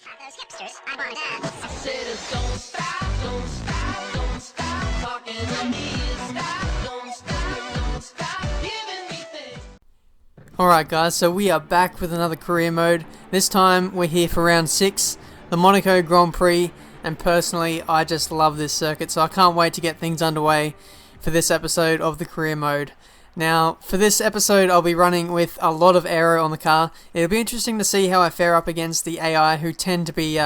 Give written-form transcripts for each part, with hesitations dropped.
Those hipsters, I want that. I said, don't stop, don't stop, don't stop talking to me. Don't stop giving me things. Alright guys, so we are back with another career mode. This time we're here for round 6, the Monaco Grand Prix, and personally I just love this circuit, so I can't wait to get things underway for this episode of the career mode. Now, for this episode I'll be running with a lot of aero on the car. It'll be interesting to see how I fare up against the AI, who tend to be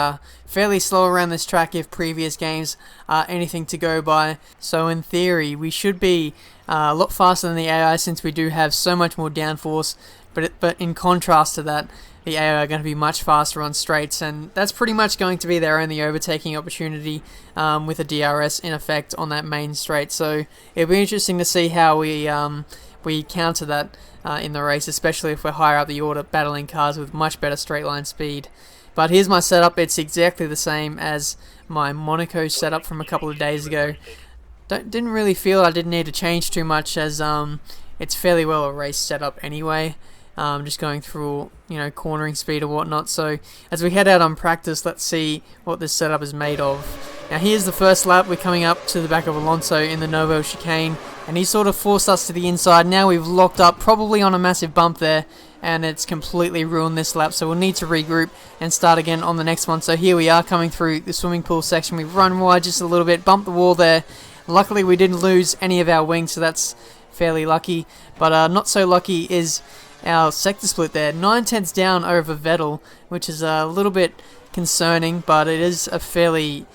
fairly slow around this track if previous games are anything to go by. So in theory we should be a lot faster than the AI, since we do have so much more downforce, but in contrast to that, the AI are going to be much faster on straights, and that's pretty much going to be their only overtaking opportunity with a DRS in effect on that main straight. So it'll be interesting to see how we counter that in the race, especially if we're higher up the order, battling cars with much better straight line speed. But here's my setup. It's exactly the same as my Monaco setup from a couple of days ago. Didn't really feel I didn't need to change too much, as it's fairly well a race setup anyway. Just going through, cornering speed or whatnot. So as we head out on practice, let's see what this setup is made of. Now here's the first lap. We're coming up to the back of Alonso in the Novo chicane, and he sort of forced us to the inside. Now we've locked up, probably on a massive bump there, and it's completely ruined this lap, so we'll need to regroup and start again on the next one. So here we are coming through the swimming pool section. We've run wide just a little bit, bumped the wall there. Luckily we didn't lose any of our wings, so that's fairly lucky. But not so lucky is our sector split there. 9/10 down over Vettel, which is a little bit concerning, but it is a fairly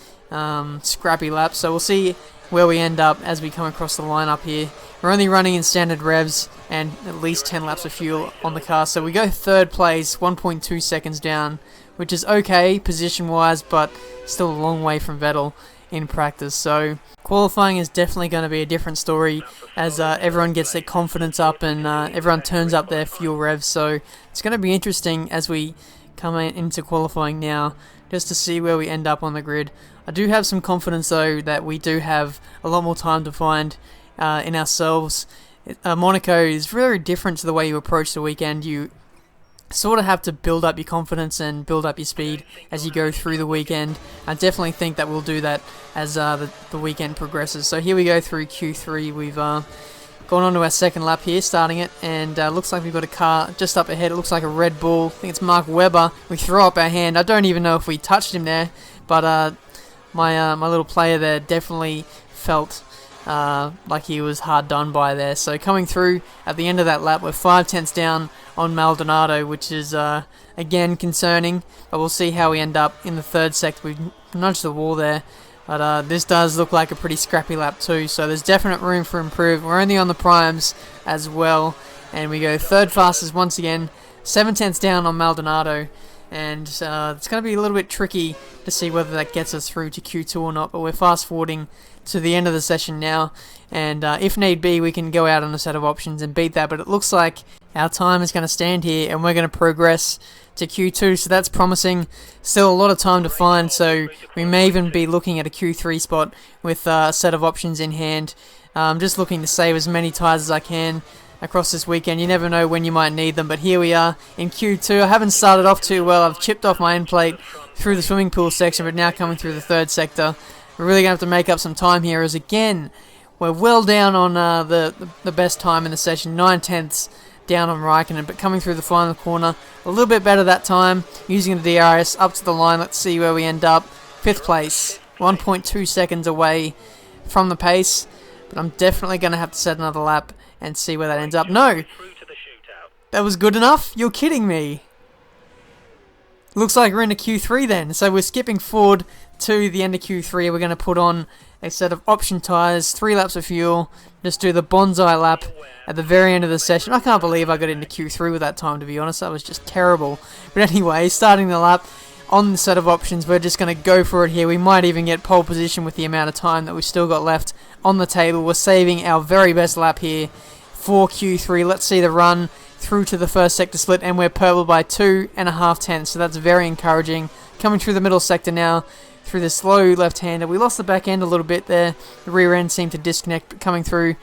scrappy lap. So we'll see where we end up as we come across the line up here. We're only running in standard revs and at least 10 laps of fuel on the car. So we go third place, 1.2 seconds down, which is okay position-wise, but still a long way from Vettel in practice. So qualifying is definitely going to be a different story, as everyone gets their confidence up and everyone turns up their fuel revs. So it's going to be interesting as we come into qualifying now, just to see where we end up on the grid. I do have some confidence though that we do have a lot more time to find in ourselves. Monaco is very different to the way you approach the weekend. You sort of have to build up your confidence and build up your speed as you go through the weekend. I definitely think that we'll do that as the weekend progresses. So here we go through Q3. We've gone on to our second lap here, starting it, and looks like we've got a car just up ahead. It looks like a Red Bull. I think it's Mark Webber. We throw up our hand. I don't even know if we touched him there, but my little player there definitely felt like he was hard done by there. So coming through at the end of that lap, we're 5/10 down on Maldonado, which is again concerning, but we'll see how we end up in the third sector. We've nudged the wall there, but this does look like a pretty scrappy lap too, so there's definite room for improvement. We're only on the primes as well, and we go third fastest once again, 7/10 down on Maldonado, and it's going to be a little bit tricky to see whether that gets us through to Q2 or not, but we're fast forwarding to the end of the session now, and if need be we can go out on a set of options and beat that, but it looks like our time is going to stand here and we're going to progress to Q2, so that's promising. Still a lot of time to find, so we may even be looking at a Q3 spot with a set of options in hand. Just looking to save as many tyres as I can across this weekend. You never know when you might need them, but here we are in Q2. I haven't started off too well. I've chipped off my end plate through the swimming pool section, but now coming through the third sector, we're really going to have to make up some time here, as again we're well down on the best time in the session, 9/10 down on Raikkonen, but coming through the final corner a little bit better that time, using the DRS up to the line. Let's see where we end up. 5th place, 1.2 seconds away from the pace, but I'm definitely going to have to set another lap and see where that ends up. No! That was good enough? You're kidding me. Looks like we're into Q3 then, so we're skipping forward to the end of Q3. We're going to put on a set of option tyres, 3 laps of fuel, just do the bonsai lap at the very end of the session. I can't believe I got into Q3 with that time, to be honest. That was just terrible. But anyway, starting the lap on the set of options, we're just going to go for it here. We might even get pole position with the amount of time that we've still got left on the table. We're saving our very best lap here for Q3. Let's see the run through to the first sector split, and we're purple by 2.5 tenths, so that's very encouraging. Coming through the middle sector now, through the slow left-hander. We lost the back end a little bit there. The rear end seemed to disconnect, but coming through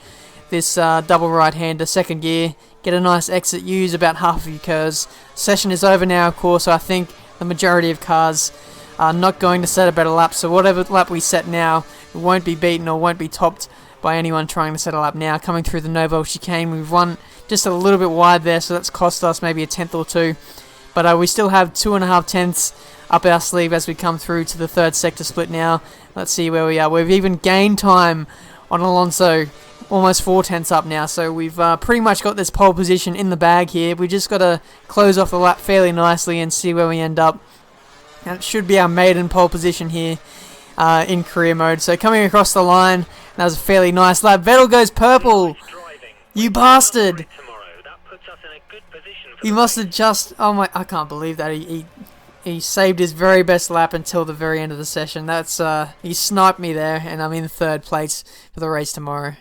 this double right-hander, second gear, get a nice exit, use about half of your curves. Session is over now, of course, so I think the majority of cars are not going to set a better lap, so whatever lap we set now, it won't be beaten or won't be topped by anyone trying to set a lap now. Coming through the Novo chicane, we've run just a little bit wide there, so that's cost us maybe a tenth or two. But we still have 2.5 tenths up our sleeve as we come through to the third sector split now. Let's see where we are. We've even gained time on Alonso, almost 4 tenths up now, so we've pretty much got this pole position in the bag here. We just got to close off the lap fairly nicely and see where we end up. And it should be our maiden pole position here in career mode. So coming across the line, that was a fairly nice lap. Vettel goes purple. You bastard! He must have just... Oh my... I can't believe that. He saved his very best lap until the very end of the session. That's he sniped me there, and I'm in third place for the race tomorrow.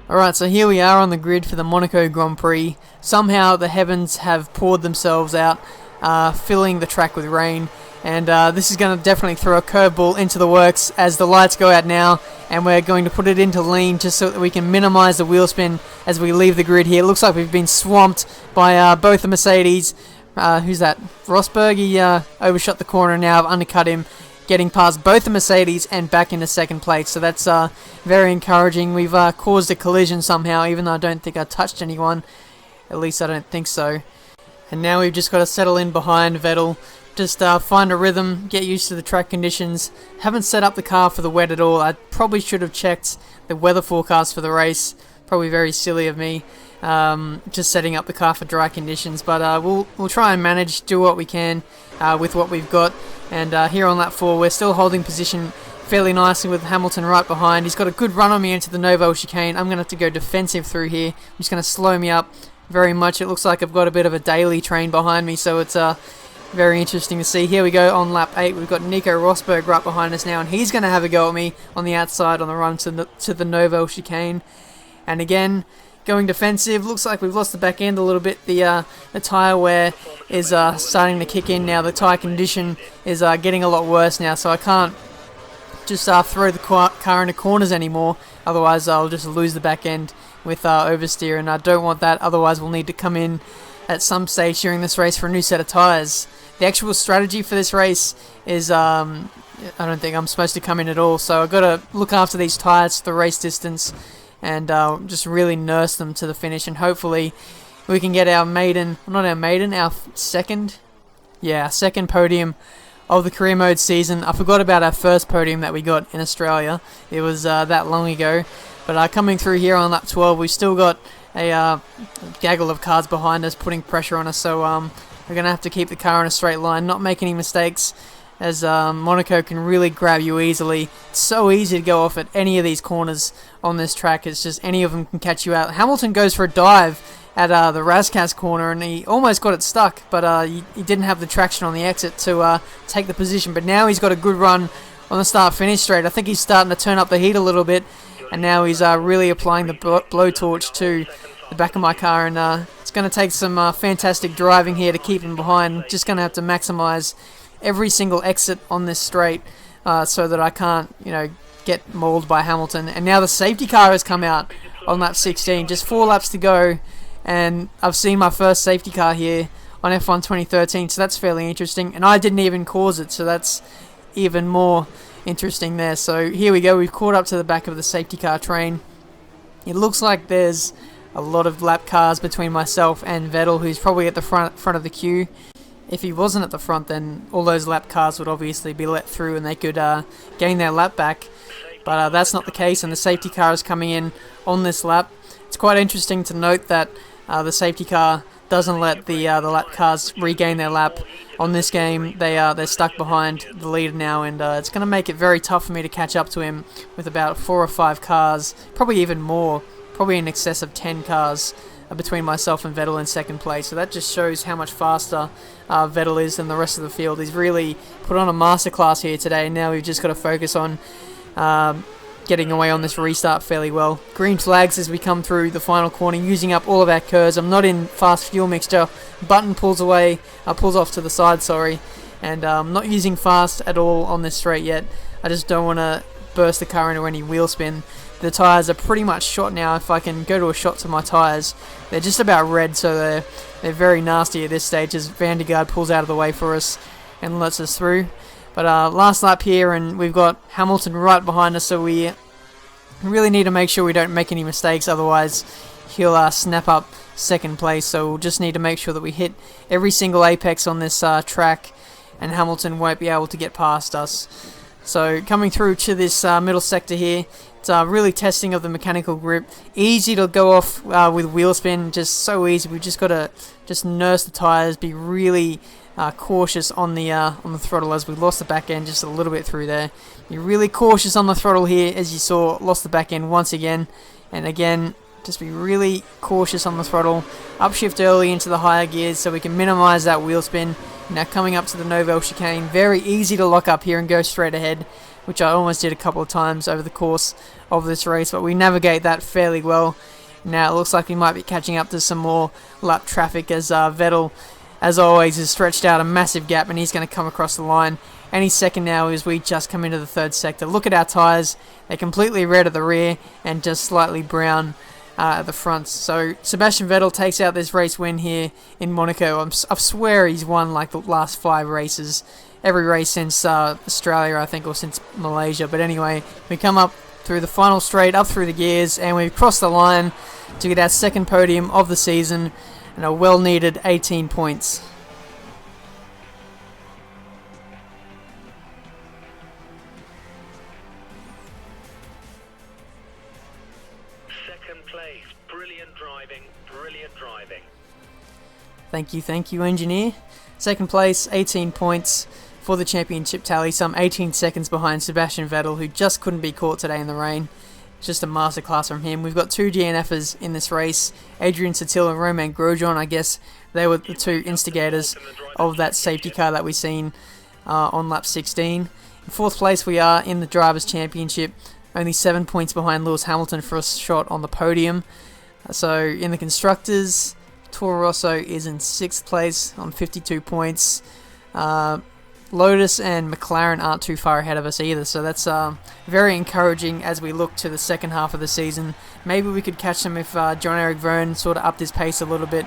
Alright, so here we are on the grid for the Monaco Grand Prix. Somehow the heavens have poured themselves out, filling the track with rain. And this is going to definitely throw a curveball into the works as the lights go out now. And we're going to put it into lean just so that we can minimize the wheel spin as we leave the grid here. It looks like we've been swamped by both the Mercedes. Who's that? Rosberg, he overshot the corner now. I've undercut him, getting past both the Mercedes and back into second place. So that's very encouraging. We've caused a collision somehow, even though I don't think I touched anyone. At least I don't think so. And now we've just got to settle in behind Vettel. Just find a rhythm, get used to the track conditions. Haven't set up the car for the wet at all. I probably should have checked the weather forecast for the race. Probably very silly of me, just setting up the car for dry conditions. But we'll try and manage, do what we can with what we've got. And here on lap 4, we're still holding position fairly nicely with Hamilton right behind. He's got a good run on me into the Novo chicane. I'm going to have to go defensive through here. I'm just going to slow me up very much. It looks like I've got a bit of a daily train behind me, so it's very interesting to see. Here we go on lap 8. We've got Nico Rosberg right behind us now, and he's going to have a go at me on the outside on the run to the Novo chicane. And again, going defensive. Looks like we've lost the back end a little bit. The tyre wear is starting to kick in now. The tyre condition is getting a lot worse now, so I can't just throw the car into corners anymore. Otherwise, I'll just lose the back end with oversteer, and I don't want that. Otherwise, we'll need to come in at some stage during this race for a new set of tyres. The actual strategy for this race is I don't think I'm supposed to come in at all, so I've got to look after these tyres the race distance and just really nurse them to the finish, and hopefully we can get our second podium of the career mode season. I forgot about our first podium that we got in Australia. It was that long ago. But coming through here on lap 12, we've still got a gaggle of cars behind us putting pressure on us, so we're going to have to keep the car in a straight line, not make any mistakes, as Monaco can really grab you easily. It's so easy to go off at any of these corners on this track. It's just any of them can catch you out. Hamilton goes for a dive at the Razkaz corner, and he almost got it stuck, but he didn't have the traction on the exit to take the position. But now he's got a good run on the start-finish straight. I think he's starting to turn up the heat a little bit, and now he's really applying the blowtorch to the back of my car, and it's going to take some fantastic driving here to keep him behind. Just going to have to maximize every single exit on this straight so that I can't, get mauled by Hamilton. And now the safety car has come out on lap 16. Just 4 laps to go, and I've seen my first safety car here on F1 2013, so that's fairly interesting. And I didn't even cause it, so that's even more interesting there. So here we go. We've caught up to the back of the safety car train. It looks like there's a lot of lap cars between myself and Vettel, who's probably at the front of the queue. If he wasn't at the front, then all those lap cars would obviously be let through and they could gain their lap back. But that's not the case, and the safety car is coming in on this lap. It's quite interesting to note that the safety car doesn't let the lap cars regain their lap. On this game, they're stuck behind the leader now, and it's going to make it very tough for me to catch up to him with about 4 or 5 cars, probably even more, probably in excess of 10 cars between myself and Vettel in second place. So that just shows how much faster Vettel is than the rest of the field. He's really put on a masterclass here today, and now we've just got to focus on getting away on this restart fairly well. Green flags as we come through the final corner, using up all of our curves. I'm not in fast fuel mixture. Button pulls off to the side, sorry. And I'm not using fast at all on this straight yet. I just don't want to burst the car into any wheel spin. The tyres are pretty much shot now. If I can go to a shot to my tyres, they're just about red, so they're very nasty at this stage as Van der Garde pulls out of the way for us and lets us through. But last lap here, and we've got Hamilton right behind us, so we really need to make sure we don't make any mistakes, otherwise he'll snap up second place. So we'll just need to make sure that we hit every single apex on this track, and Hamilton won't be able to get past us. So coming through to this middle sector here, it's really testing of the mechanical grip. Easy to go off with wheel spin, just so easy. We've just got to just nurse the tyres, be really cautious on the throttle, as we lost the back end just a little bit through there. Be really cautious on the throttle here, as you saw, lost the back end once again, and again, just be really cautious on the throttle. Upshift early into the higher gears so we can minimize that wheel spin. Now coming up to the Novell chicane, very easy to lock up here and go straight ahead, which I almost did a couple of times over the course of this race, but we navigate that fairly well. Now it looks like we might be catching up to some more lap traffic, as Vettel, as always, has stretched out a massive gap, and he's going to come across the line any second now as we just come into the third sector. Look at our tyres, they're completely red at the rear and just slightly brown at the front. So Sebastian Vettel takes out this race win here in Monaco. I swear he's won like the last 5 races, every race since Australia, I think, or since Malaysia. But anyway, we come up through the final straight, up through the gears, and we've crossed the line to get our second podium of the season and a well-needed 18 points. Second place, brilliant driving, brilliant driving. Thank you, engineer. Second place, 18 points for the championship tally, some 18 seconds behind Sebastian Vettel, who just couldn't be caught today in the rain. Just a masterclass from him. We've got 2 DNFers in this race, Adrian Sutil and Romain Grosjean. I guess they were the 2 instigators of that safety car that we seen on lap 16. In 4th place we are in the Drivers' Championship, only 7 points behind Lewis Hamilton for a shot on the podium. So in the Constructors, Toro Rosso is in 6th place on 52 points. Lotus and McLaren aren't too far ahead of us either, so that's very encouraging as we look to the second half of the season. Maybe we could catch them if John-Eric Verne sort of upped his pace a little bit,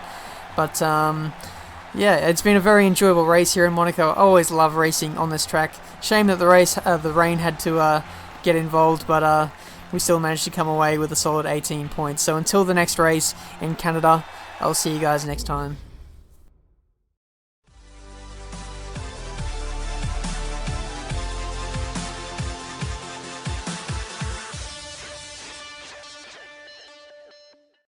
but yeah, it's been a very enjoyable race here in Monaco. I always love racing on this track. Shame that the rain had to get involved, but we still managed to come away with a solid 18 points. So until the next race in Canada, I'll see you guys next time.